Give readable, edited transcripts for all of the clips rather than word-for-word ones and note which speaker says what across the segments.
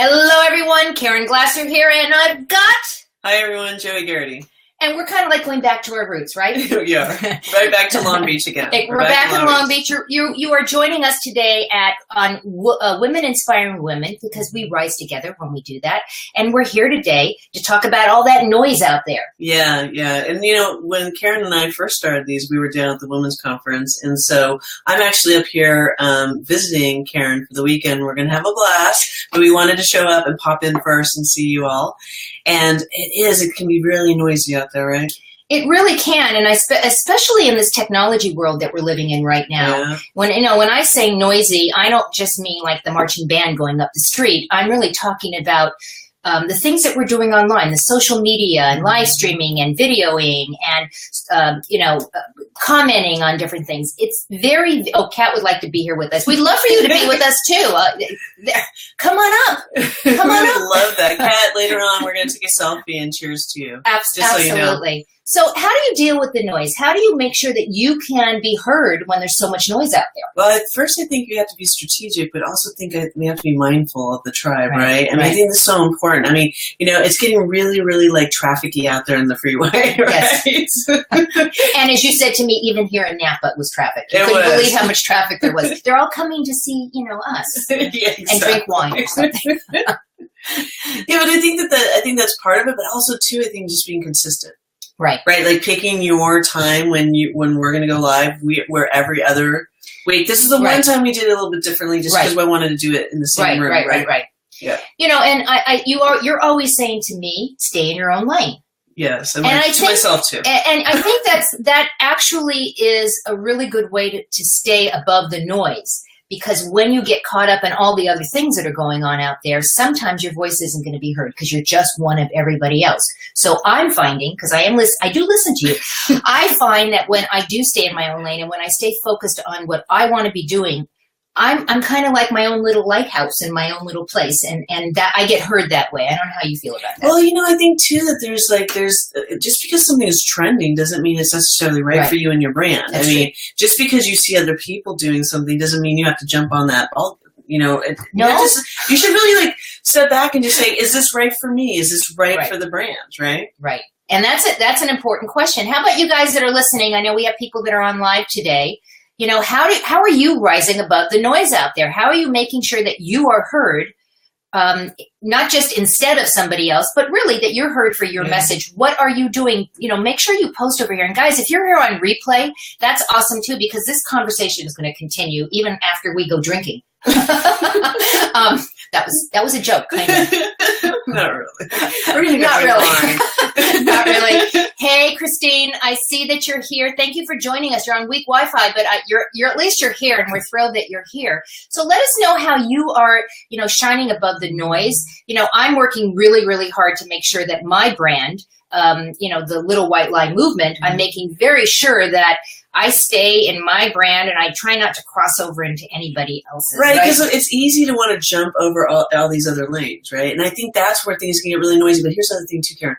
Speaker 1: Hello, everyone. Caren Glasser here, and I've got...
Speaker 2: Hi, everyone. Joie, Gharrity.
Speaker 1: And we're kind of like going back to our roots, right?
Speaker 2: Yeah, right back to Long Beach again.
Speaker 1: We're back in Long Beach. You are joining us today on Women Inspiring Women, because we rise together when we do that. And we're here today to talk about all that noise out there.
Speaker 2: Yeah. And, when Caren and I first started these, we were down at the Women's Conference. And so I'm actually up here visiting Caren for the weekend. We're going to have a blast. But we wanted to show up and pop in first and see you all. And it can be really noisy out there, right?
Speaker 1: It really can, and especially in this technology world that we're living in right now.
Speaker 2: Yeah.
Speaker 1: When I say noisy, I don't just mean like the marching band going up the street. I'm really talking about the things that we're doing online, the social media and live streaming and videoing and commenting on different things. It's very. Oh, Kat would like to be here with us. We'd love for you to be with us too. Come on up. Come on up.
Speaker 2: Love that, Kat. Later on, we're going to take a selfie and cheers to you.
Speaker 1: Absolutely.
Speaker 2: So you know.
Speaker 1: So how do you deal with the noise? How do you make sure that you can be heard when there's so much noise out there?
Speaker 2: Well, at first I think you have to be strategic, but also think we have to be mindful of the tribe, right? And I think that's so important. I mean, it's getting really, really like trafficy out there in the freeway, right?
Speaker 1: Yes. And as you said to me, even here in Napa it was traffic. You couldn't believe how much traffic there was. They're all coming to see, us
Speaker 2: yeah, exactly.
Speaker 1: and drink wine or something.
Speaker 2: Yeah, but I think that's part of it, but also too, I think just being consistent.
Speaker 1: Right.
Speaker 2: Like picking your time when we're going to go live. We're every other week. This is the one time we did it a little bit differently, just because I wanted to do it in the same room. Right. Yeah.
Speaker 1: And you're always saying to me, stay in your own lane.
Speaker 2: Yes, and I think myself too.
Speaker 1: And I think that actually is a really good way to stay above the noise. Because when you get caught up in all the other things that are going on out there, sometimes your voice isn't going to be heard because you're just one of everybody else. So I'm finding, because I do listen to you, I find that when I do stay in my own lane and when I stay focused on what I want to be doing, I'm kind of like my own little lighthouse in my own little place, and that I get heard that way. I don't know how you feel about that.
Speaker 2: Well, I think too that there's just because something is trending doesn't mean it's necessarily right for you and your brand.
Speaker 1: That's
Speaker 2: true. Just because you see other people doing something doesn't mean you have to jump on that ball.
Speaker 1: No?
Speaker 2: You should really step back and just say, is this right for me? Is this right for the brand? Right.
Speaker 1: Right. And that's an important question. How about you guys that are listening? I know we have people that are on live today. How are you rising above the noise out there? How are you making sure that you are heard, not just instead of somebody else, but really that you're heard for your message? What are you doing? Make sure you post over here. And guys, if you're here on replay, that's awesome too, because this conversation is going to continue even after we go drinking. That was a joke, kind of.
Speaker 2: Not really.
Speaker 1: Not really. Not really. Hey, Christine, I see that you're here. Thank you for joining us. You're on weak Wi-Fi, but you're at least you're here, and we're thrilled that you're here. So let us know how you are, shining above the noise. I'm working really, really hard to make sure that my brand, the Little White Lie movement, I'm making very sure that I stay in my brand and I try not to cross over into anybody else's.
Speaker 2: Right, because it's easy to want to jump over all these other lanes, right? And I think that's where things can get really noisy. But here's the other thing too, Caren.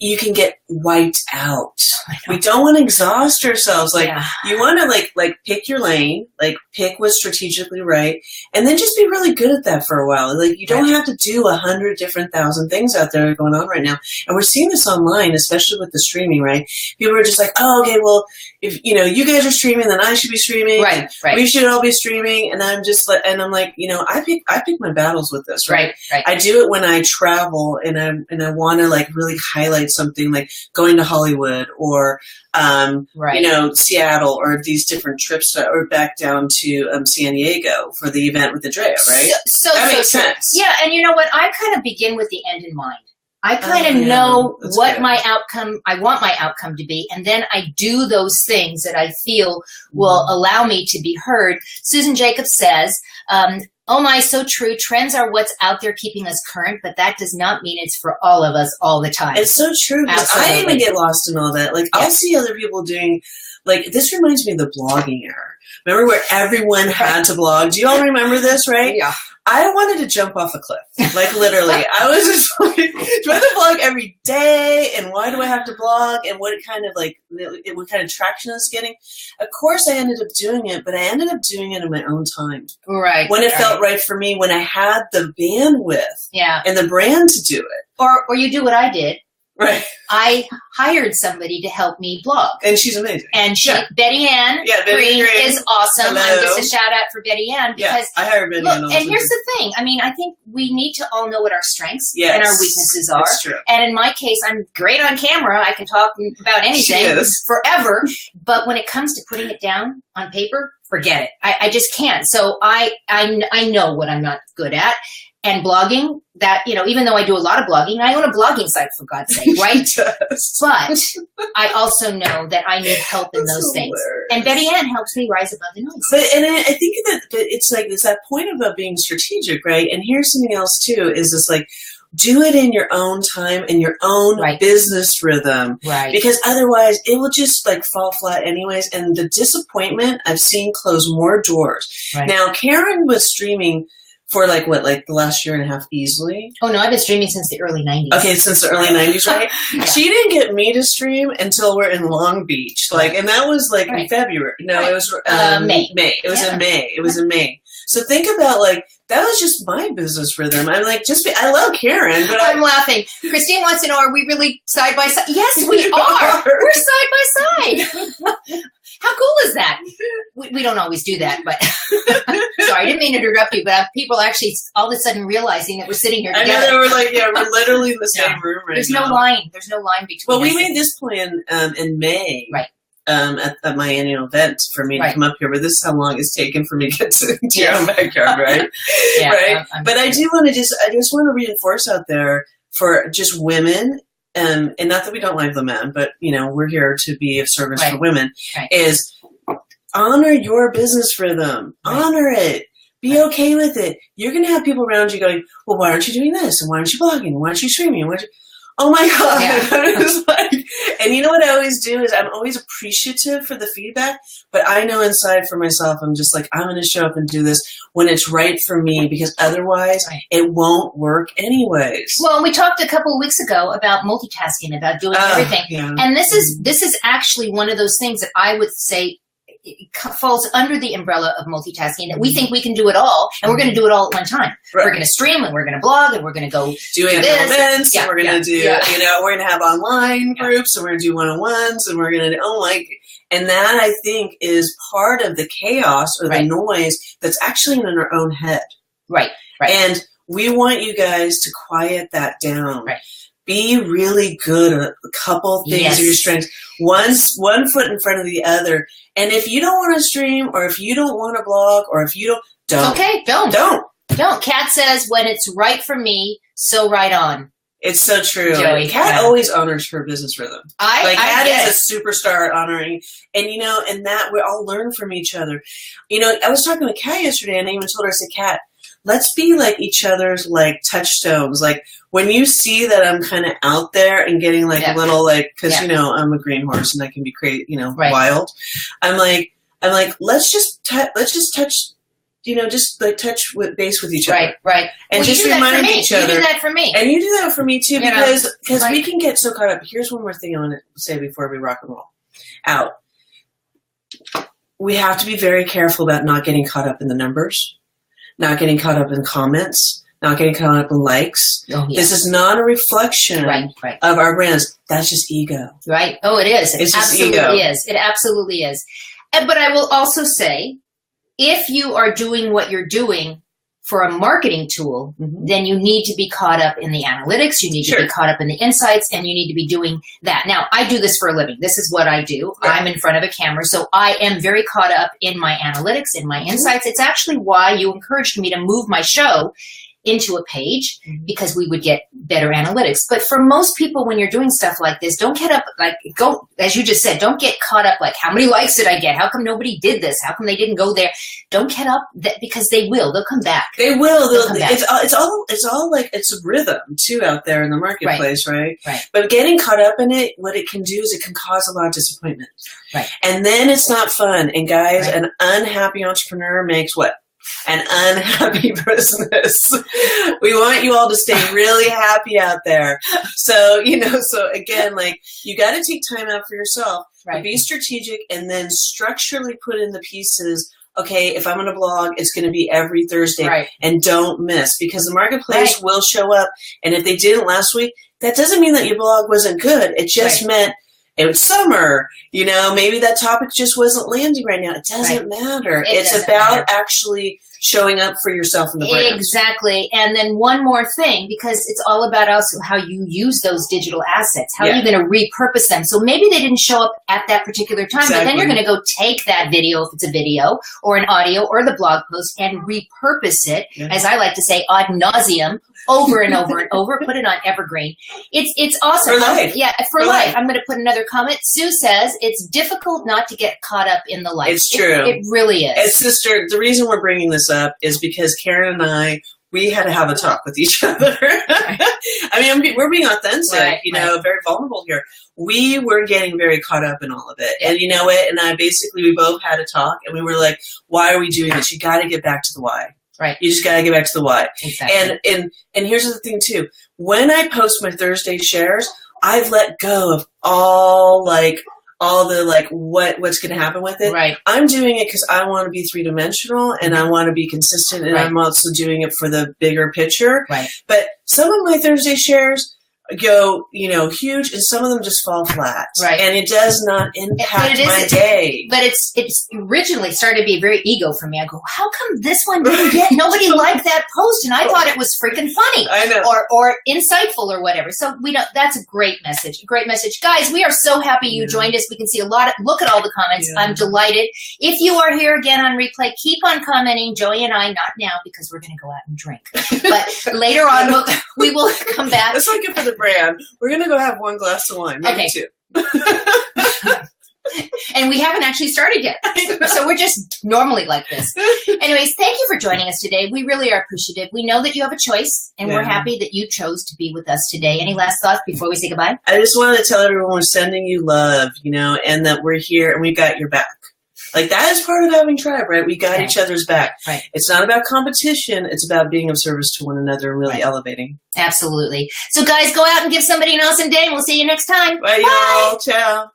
Speaker 2: You can get wiped out. We don't want to exhaust ourselves. You want to like pick your lane, pick what's strategically right, and then just be really good at that for a while. You don't have to do 100 different thousand things out there going on right now. And we're seeing this online, especially with the streaming, right? People are just like, oh, okay, well, if you guys are streaming, then I should be streaming.
Speaker 1: Right.
Speaker 2: We should all be streaming. And I'm just like, I pick my battles with this, right? I do it when I travel and I want to really highlight something, like going to Hollywood or Seattle, or these different trips or back down to San Diego for the event with the Drea, right?
Speaker 1: So
Speaker 2: that makes sense.
Speaker 1: Yeah, and you know what? I kind of begin with the end in mind. I kind of know what I want my outcome to be, and then I do those things that I feel will allow me to be heard. Susan Jacobs says, oh my, so true. Trends are what's out there keeping us current, but that does not mean it's for all of us all the time.
Speaker 2: It's so true. I even get lost in all that. I'll see other people doing, this reminds me of the blogging era. Remember where everyone had to blog? Do you all remember this, right?
Speaker 1: Yeah.
Speaker 2: I wanted to jump off a cliff, like literally. I was just like, do I have to blog every day? And why do I have to blog? And what kind of what kind of traction it's getting? Of course, I ended up doing it, but I ended up doing it in my own time.
Speaker 1: Right.
Speaker 2: When it felt right for me, when I had the bandwidth and the brand to do it.
Speaker 1: Or you do what I did.
Speaker 2: Right.
Speaker 1: I hired somebody to help me blog.
Speaker 2: And she's amazing.
Speaker 1: And Betty Ann Green is awesome.
Speaker 2: Hello.
Speaker 1: Just a shout out for Betty Ann because
Speaker 2: I hired Betty Ann.
Speaker 1: And here's the thing. I mean, I think we need to all know what our strengths and our weaknesses are.
Speaker 2: That's true.
Speaker 1: And in my case, I'm great on camera. I can talk about anything forever. But when it comes to putting it down on paper, forget it. I just can't. So I know what I'm not good at. And blogging, that, even though I do a lot of blogging, I own a blogging site, for God's sake, right? But I also know that I need help in those things. And Betty Ann helps me rise above the noise.
Speaker 2: And I think that it's that point about being strategic, right? And here's something else, too, is this do it in your own time, in your own business rhythm.
Speaker 1: Right.
Speaker 2: Because otherwise, it will just fall flat anyways. And the disappointment I've seen close more doors.
Speaker 1: Right.
Speaker 2: Now, Caren was streaming for the last year and a half easily?
Speaker 1: Oh, no, I've been streaming since the early 90s.
Speaker 2: Okay, since the early 90s, right? She didn't get me to stream until we're in Long Beach. And that was in February. No, it was
Speaker 1: May.
Speaker 2: It was in May. It was in May. So think about that was just my business rhythm. I'm I love Caren, but
Speaker 1: I'm laughing. Christine wants to know, are we really side by side? Yes, we are. We're side by side. How cool is that? We don't always do that, but sorry, I didn't mean to interrupt you, but people actually all of a sudden realizing that we're sitting here together.
Speaker 2: I know, we're literally in the same room right now.
Speaker 1: There's no line between us.
Speaker 2: Well, we made this plan in May.
Speaker 1: Right.
Speaker 2: At my annual event for me to come up here, but this is how long it's taken for me to get to your own backyard, right? Right. But I just want to reinforce out there for just women, and not that we don't like the men, but we're here to be of service for women. Is honor your business rhythm, honor it. Be okay with it. You're going to have people around you going, well, why aren't you doing this? And why aren't you blogging? Why aren't you streaming? Oh my God. Yeah. And you know what I always do is I'm always appreciative for the feedback, but I know inside for myself, I'm just I'm going to show up and do this when it's right for me, because otherwise it won't work anyways.
Speaker 1: Well, we talked a couple of weeks ago about multitasking, about doing everything. Yeah. And this is actually one of those things that I would say it falls under the umbrella of multitasking, that we think we can do it all, and we're going to do it all at one time. Right. We're going to stream, and we're going to blog, and we're going to go
Speaker 2: do events, and we're going to do, we're going to have online groups, and we're going to do one-on-ones, and we're going to and that I think is part of the chaos or the noise that's actually in our own head.
Speaker 1: Right.
Speaker 2: And we want you guys to quiet that down. Right. Be really good at a couple things of your strengths. One foot in front of the other. And if you don't want to stream, or if you don't want to blog, or if you don't.
Speaker 1: Okay, don't. Kat says, when it's right for me, so right on.
Speaker 2: It's so true.
Speaker 1: Joey,
Speaker 2: Kat always honors her business rhythm. Kat is a superstar at honoring. And, and that we all learn from each other. I was talking with Kat yesterday, and I even told her, I said, Kat, let's be each other's touchstones. When you see that I'm kind of out there and getting a little because I'm a green horse and I can be crazy, wild. I'm like let's just touch, touch with base with each other, right? And just remind each other.
Speaker 1: You do that for me,
Speaker 2: and you do that for me too, because we can get so caught up. Here's one more thing I want to say before we rock and roll out. We have to be very careful about not getting caught up in the numbers. Not getting caught up in comments, not getting caught up in likes. Oh, yes. This is not a reflection of our brands. That's just ego. Right.
Speaker 1: Oh, it is.
Speaker 2: It's just ego.
Speaker 1: It absolutely is. But I will also say, if you are doing what you're doing for a marketing tool, then you need to be caught up in the analytics. You need to be caught up in the insights, and you need to be doing that. Now, I do this for a living. This is what I do. Right. I'm in front of a camera, so I am very caught up in my analytics, in my insights. It's actually why you encouraged me to move my show into a page, because we would get better analytics. But for most people, when you're doing stuff like this, don't get up, go, as you just said, don't get caught up how many likes did I get? How come nobody did this? How come they didn't go there? Don't get up because they will. They'll come back.
Speaker 2: They will. They'll come back. It's all it's a rhythm too out there in the marketplace, right? But getting caught up in it, what it can do is it can cause a lot of disappointment. Right. And then it's not fun. And guys, an unhappy entrepreneur makes what? and unhappy Christmas. We want you all to stay really happy out there. So, so again, like, you got to take time out for yourself,
Speaker 1: right.
Speaker 2: Be strategic, and then structurally put in the pieces. Okay, if I'm going to blog, it's going to be every Thursday,
Speaker 1: right.
Speaker 2: And don't miss, because the marketplace will show up. And if they didn't last week, that doesn't mean that your blog wasn't good. It just meant it was summer. Maybe that topic just wasn't landing right now. It doesn't matter. It's about actually showing up for yourself in the brand.
Speaker 1: Exactly. And then one more thing, because it's all about also how you use those digital assets. How are you going to repurpose them? So maybe they didn't show up at that particular time, but then you're going to go take that video, if it's a video or an audio or the blog post, and repurpose it, as I like to say, ad nauseum, over and over and over. Put it on evergreen. It's awesome.
Speaker 2: For life.
Speaker 1: For life. I'm going to put another comment. Sue says it's difficult not to get caught up in the life.
Speaker 2: It's true.
Speaker 1: It really is.
Speaker 2: And sister, the reason we're bringing this up is because Caren and I, we had to have a talk with each other. I mean, we're being authentic, very vulnerable here. We were getting very caught up in all of it. And you know what? And we both had a talk, and we were like, why are we doing this? You got to get back to the why.
Speaker 1: Right.
Speaker 2: You just got to get back to the why.
Speaker 1: Exactly.
Speaker 2: And here's the thing too. When I post my Thursday shares, I've let go of all the what's going to happen with it.
Speaker 1: Right.
Speaker 2: I'm doing it because I want to be three-dimensional, and I want to be consistent, and I'm also doing it for the bigger picture.
Speaker 1: Right.
Speaker 2: But some of my Thursday shares go, huge, and some of them just fall flat.
Speaker 1: Right.
Speaker 2: And it does not impact my day.
Speaker 1: But it's originally started to be very ego for me. I go, how come this one didn't get, nobody liked that post, and I thought it was freaking funny.
Speaker 2: I know.
Speaker 1: Or insightful or whatever. So that's a great message. Great message. Guys, we are so happy you joined us. We can see look at all the comments. I'm delighted. If you are here again on replay, keep on commenting. Joey and I, not now, because we're going to go out and drink. But later on, we will come back.
Speaker 2: Let's look for the brand. We're going to go have one glass of wine, maybe two.
Speaker 1: And we haven't actually started yet. So we're just normally like this. Anyways, thank you for joining us today. We really are appreciative. We know that you have a choice, and we're happy that you chose to be with us today. Any last thoughts before we say goodbye?
Speaker 2: I just wanted to tell everyone we're sending you love, and that we're here and we got your back. Like, that is part of having tribe, right? We got each other's back.
Speaker 1: Right.
Speaker 2: It's not about competition. It's about being of service to one another and really elevating.
Speaker 1: Absolutely. So, guys, go out and give somebody an awesome day, and we'll see you next time.
Speaker 2: Bye, y'all. Ciao.